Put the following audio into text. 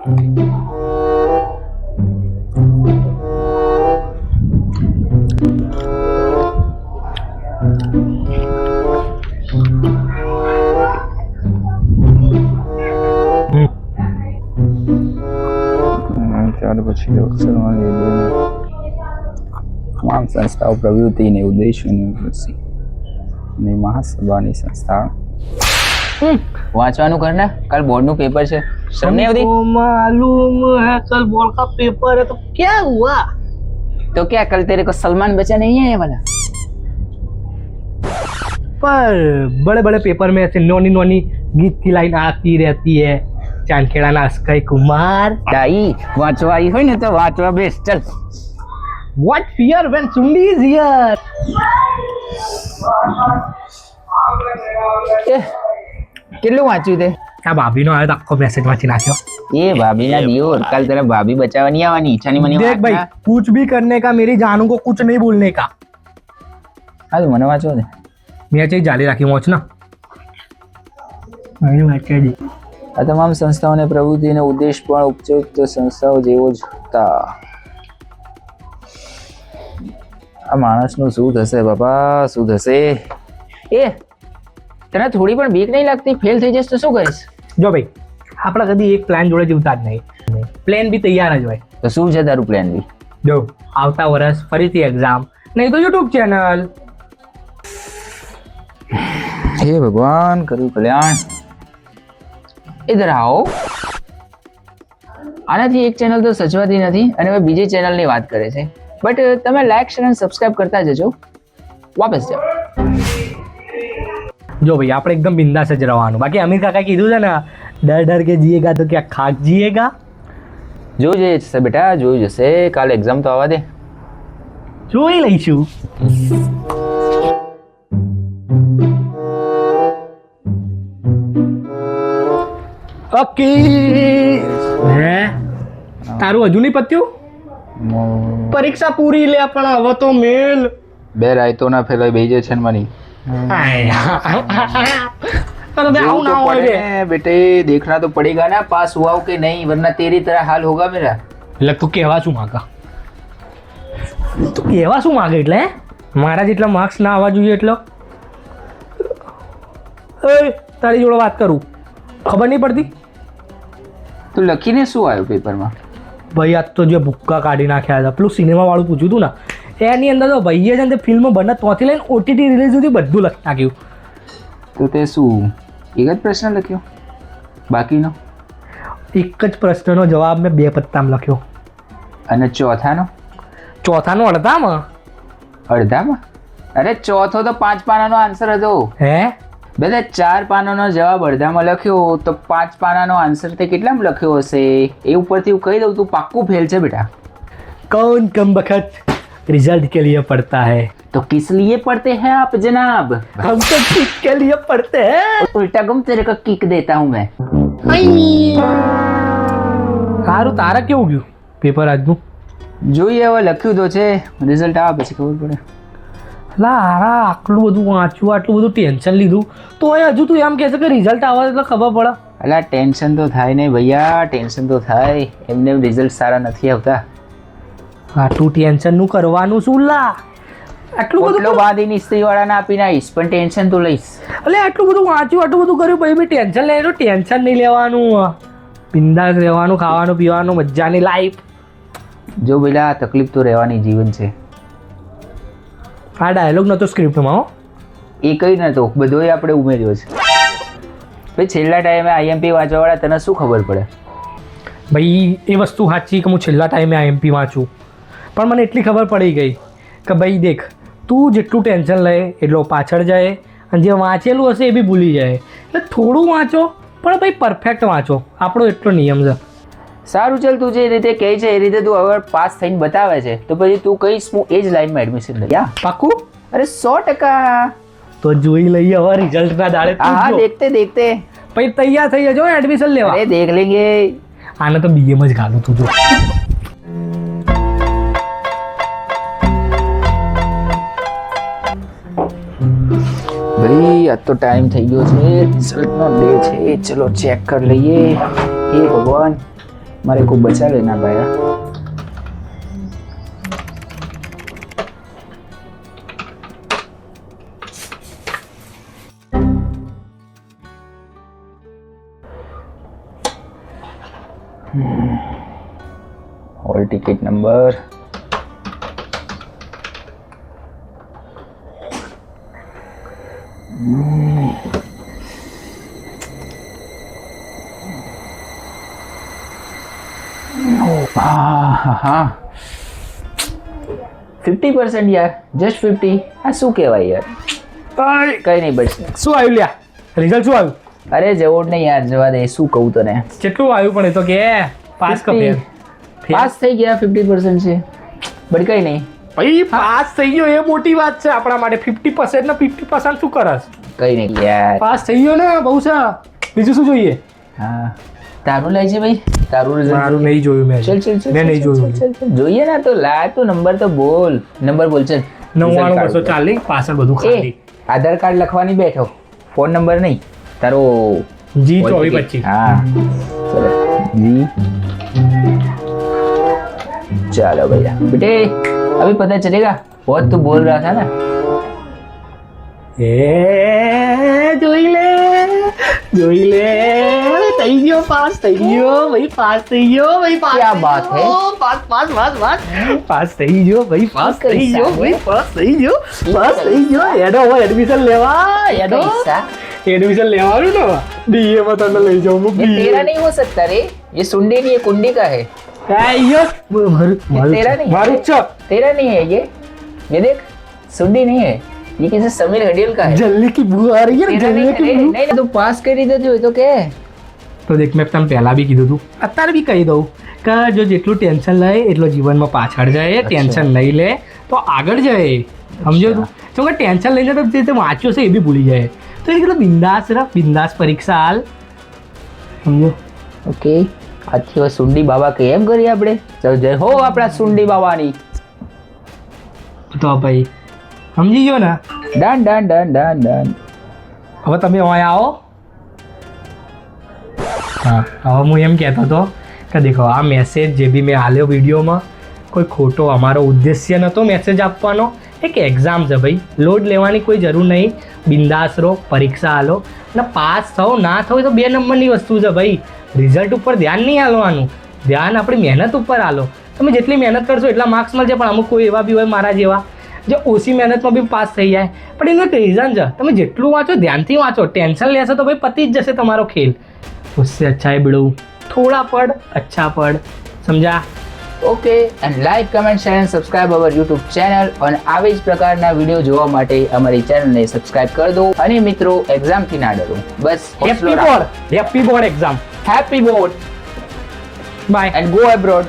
ત્યાર પછી અક્ષરવાળી તમામ સંસ્થાઓ પ્રવૃત્તિને ઉદ્દેશોની અને મહાસભાની સંસ્થા વાંચવાનું કર ને, કાલ बोर्ड નું पेपर છે. शर्म नहीं आती? मालूम है कल बोर्ड का पेपर है तो क्या हुआ? तो क्या कल तेरे को सलमान बचा नहीं है ये वाला? पर बड़े बड़े पेपर में ऐसे नोनी नोनी गीत की लाइन आती रहती है. चांदखेड़ा अक्षय कुमार. डाई वांचवा आई હોય ને તો વાંચવા બેસ ચલ. What fear when Sundi is here? કેટલું વાંચ્યું તે? આ ભાભીનો આવ્યો તો આખો મેસેજ વાંચી નાખ્યો. એ ભાભીના દિયોર કાલ તેરા ભાભી બચાવવા નહીં આવવાની. ઈચ્છાની મને देख भाई कुछ भी करने का मेरी जानू को कुछ नहीं बोलने का. હાલ મને વાંચવા દે. મેં ચઈ જાલી રાખી વાંચ ના. અહીં વાંચે દી. આ તમામ સંસ્થાઓને પ્રવૃત્તિનો ઉદ્દેશ પણ ઉપયુક્ત સંસ્થાઓ જેવો જ હતા. આ માણસનું શું થશે બાપા, શું થશે? એ તને થોડી પણ બીક નહીં લાગતી? ફેલ થઈ જશે તો શું કરીશ? જો ભાઈ આપણે કદી એક પ્લાન જોડે જીવતા જ નહીં. પ્લાન બી તૈયાર જ હોય. તો શું છે તારું પ્લાન બી? જો આવતા વર્ષ ફરીથી એક્ઝામ, નહીં તો યુટ્યુબ ચેનલ. હે ભગવાન કર્યું કલ્યાણ. ઇધર આવો. આનાથી એક ચેનલ તો સચવાતી નથી અને હવે બીજી ચેનલની વાત કરે છે. બટ તમે લાઈક શેર અને સબસ્ક્રાઇબ કરતા જજો. વાપસ જાઓ. જો ભાઈ આપણે એકદમ બિંદાસ જ રહેવાનું. બાકી અમીર કાકા કીધું છે ને, ડર ડર કે જીએગા તો ક્યાં ખાક જીએગા. જોઈ જશે બેટા, જોઈ જશે. કાલે એક્ઝામ તો આવવા દે, જોઈ લઈશું. ઓકે હે તારું હજુ નહીં પત્યું? પરીક્ષા પૂરી લે પણ હવે તો મેલ. બે રાયતો ના ફેલાય બેજે છે ને મની. बेटे देखना तो पड़ेगा ना, पास हुआ हो कि नहीं, वरना तेरी तरह हाल होगा मेरा. એટલે તું કહેવા શું માંગે? તું કહેવા શું માંગે? એટલે મારા જેટલા માર્ક્સ ના આવવા જોઈએ એટલો? તારી જોડે વાત કરું, ખબર નહીં પડતી? તું લખીને શું આવ્યું પેપરમાં? ભાઈ આજ તો જે ભૂક્કા કાઢી નાખ્યા હતા. પેલું સિનેમા વાળું પૂછ્યું હતું ને, એની અંદર તો ભાઈએ છે ને ફિલ્મ બને ત્યાંથી લઈને ઓટીટી રિલીઝ સુધી બધું લખી નાખ્યું. તો તે શું એક જ પ્રશ્ન લખ્યો? બાકીનો એક જ પ્રશ્નનો જવાબ મેં 2 પત્તામાં લખ્યો. અને ચોથાનો? ચોથાનો અડધામાં. અડધામાં? અરે ચોથો તો 5 પાનાનો આન્સર હતો. હે બધા 4 પાનાનો જવાબ અડધામાં લખ્યો તો 5 પાનાનો આન્સર તે કેટલામાં લખ્યો હશે? એ ઉપરથી હું કહી દઉં, તું પાક્કું ફેલ છે બેટા. कौन कम बखत रिजल्ट के लिए पढ़ता है? तो किस लिए पढ़ते हैं आप जनाब? हम तो किक के लिए पढ़ते हैं. उल्टा गम तेरे को किक देता हूँ मैं. સારું તારા કેવું ગયું પેપર આજનું? જોઈએ હવે, લખ્યું તો છે, રિઝલ્ટ આવે પછી ખબર પડે. લારા આટલું બધું વાંચ્યું, આટલું બધું ટેન્શન લીધું તો હજુ તું એમ કહે છે કે રિઝલ્ટ આવે એટલે ખબર પડે? અલા ટેન્શન તો થાય ને ભૈયા, ટેન્શન તો થાય. એમને રિઝલ્ટ સારા નથી આવતા. આટલું ટેન્શન નું કરવાનું શું લા? આટલું બધું બાદીની સ્ત્રીવાળાને આપીને આવીશ પણ ટેન્શન તો લઈશ. એટલે આટલું બધું વાંચ્યું, આટલું બધું કર્યું, પછી બી ટેન્શન લે તો ટેન્શન નહીં લેવાનું. બિંદાસ રહેવાનું, ખાવાનું પીવાનું, મજાની લાઈફ. જો પેલા તકલીફ તો રહેવાની, જીવન છે. આ ડાયલોગ નતો સ્ક્રિપ્ટમાં. એ કઈ નતો, બધોય આપણે ઉમેર્યો છે. ભાઈ છેલ્લા ટાઈમે આઈએમપી વાંચવાવાળા તને શું ખબર પડે? ભાઈ એ વસ્તુ સાચી કે હું છેલ્લા ટાઈમે આઈએમપી વાંચું, પણ મને એટલી ખબર પડી ગઈ કે ભાઈ દેખ, તું જેટલું ટેન્શન લે એટલો પાછળ જાય અને જે વાંચેલું હશે એ બી ભૂલી જાય. એટલે થોડું વાંચો પણ ભાઈ પરફેક્ટ વાંચો, આપણો એટલો નિયમ છે. સારું ચાલ, તું જે રીતે કહે છે એ રીતે તું હવે પાસ થઈને બતાવે છે તો પછી તું કહીશ હું એ જ લાઈનમાં એડમિશન લઈ. પાક્કું? અરે 100%. તો જોઈ લઈએ હવે રિઝલ્ટના દાડે. હા દેખતે દેખતે પછી તૈયાર થઈ જજો એડમિશન લેવા. અરે દેખ લેંગે. આને તો બીએમ જ ગાલું તું જો. ભાઈ આજ તો ટાઈમ થઈ ગયો છે, રિઝલ્ટનો ડે છે, ચલો ચેક કરી લઈએ. હે ભગવાન, मेरे को बचा लेना भैया। हॉल टिकट नंबर हाँ 50% यार, जस्ट 50। આ શું કહેવાય યાર, કઈ નહીં બચશે। શું આવ્યું લ્યા રિઝલ્ટ શું આવ્યું? અરે જવો જ નહીં યાર, જવા દે। શું કહું તને, કેટલું આવ્યું પણ એ તો કે પાસ કપે પાસ થઈ ગયા 50% છે, બટ કઈ નહીં ભાઈ પાસ થઈ ગયો એ મોટી વાત છે આપણા માટે। 50% ને 50% શું કરસ? કઈ નહીં યાર, પાસ થઈ ગયો ને બહુ છે। બીજું શું જોઈએ? હા તારું લઈ છે ભાઈ, તારું result મારું નહીં જોયું મેં, ચલ ચલ ચલ મેં નહીં જોયું। ચલ જોઈએ ના તો લા, તું નંબર તો બોલ, નંબર બોલ ચલ। 99 પાછળ બધું ખાલી આધાર કાર્ડ લખવાની બેઠો, ફોન નંબર નહીં તારો। જી 2425। हाँ चलो जी, चलो भैया बेटे अभी पता चलेगा। बहुत तू बोल रहा था ना। એ જોઈ લે થઈ ગયો, પાસ થઈ ગયો ભાઈ, પાસ થઈ ગયો ભાઈ, પાસ क्या बात है? પાસ થઈ ગયો ભાઈ, પાસ થઈ ગયો ભાઈ, પાસ થઈ ગયો, પાસ થઈ ગયો। એડો હવે એડમિશન લેવા, એડો कैसा? एडमिशन लेवालू ना डीए में तने ले जाऊं मैं ये तेरा नहीं हो सकता रे, ये सुंडी नहीं है कुंडी का है। आइयो तेरा नहीं है। मारू चप तेरा नहीं है ये देख सुंडी नहीं है, ये किसी समीर हडियल का है। जल्दी की बू आ रही है, तेरा जल्दी नहीं की है, बू। नहीं तो पास કરી દેજો તો કે। તો દેખ મેં તને પહેલા બી કીધું તું, અત્યારે બી કહી દઉં કે જો જેટલું ટેન્શન લે એટલો જીવનમાં પાછળ જાય, ટેન્શન નહીં લે તો આગળ જાય, સમજો તું? જો કે ટેન્શન લઈને તો જે તે વાંચ્યો છે એ બી ભૂલી જાય, તો એ કીધું બિંદાસ રહ, બિંદાસ પરીક્ષા હાલ, સમજો? ઓકે આજથી હવે સુંડી બાબા કેમ કરીએ આપણે? ચાલ જય હો આપણા સુંડી બાવાની। તો ભાઈ સમજી ગયો ને? Done done done done done. હવે તમે અહીંયા આવો। હા હવે હું એમ કહેતો હતો કે દેખો આ મેસેજ જે બી મેં આલ્યો વિડીયોમાં કોઈ ખોટો અમારો ઉદ્દેશ્ય નહોતો મેસેજ આપવાનો, એક એક્ઝામ છે ભાઈ, લોડ લેવાની કોઈ જરૂર નહીં, બિંદાસ રહો, પરીક્ષા આલો ને પાસ થાઓ ના થાઓ એ તો 2 નંબરની વસ્તુ છે ભાઈ। રિઝલ્ટ ઉપર ધ્યાન નહીં આલવાનું, ધ્યાન આપણી મહેનત ઉપર આલો। તમે જેટલી મહેનત કરશો એટલા માર્ક્સ મળશે, પણ અમુક કોઈ એવા બી હોય મારા જેવા જે ઓછી મહેનતમાં બી પાસ થઈ જાય, પણ એનું એક રીઝન છે, તમે જેટલું વાંચો ધ્યાનથી વાંચો, ટેન્શન લેશો તો ભાઈ પતી જ જશે તમારો ખેલ। उससे अच्छा है बिड़ू, थोड़ा पढ़ अच्छा पढ़, समझा? Okay and like comment share and subscribe our YouTube channel, અને આવી જ પ્રકારના વિડીયો જોવા માટે અમારી ચેનલને સબસ્ક્રાઇબ કરી દો। અને મિત્રો એક્ઝામથી ના ડરો, બસ happy board exam, happy board bye and go abroad.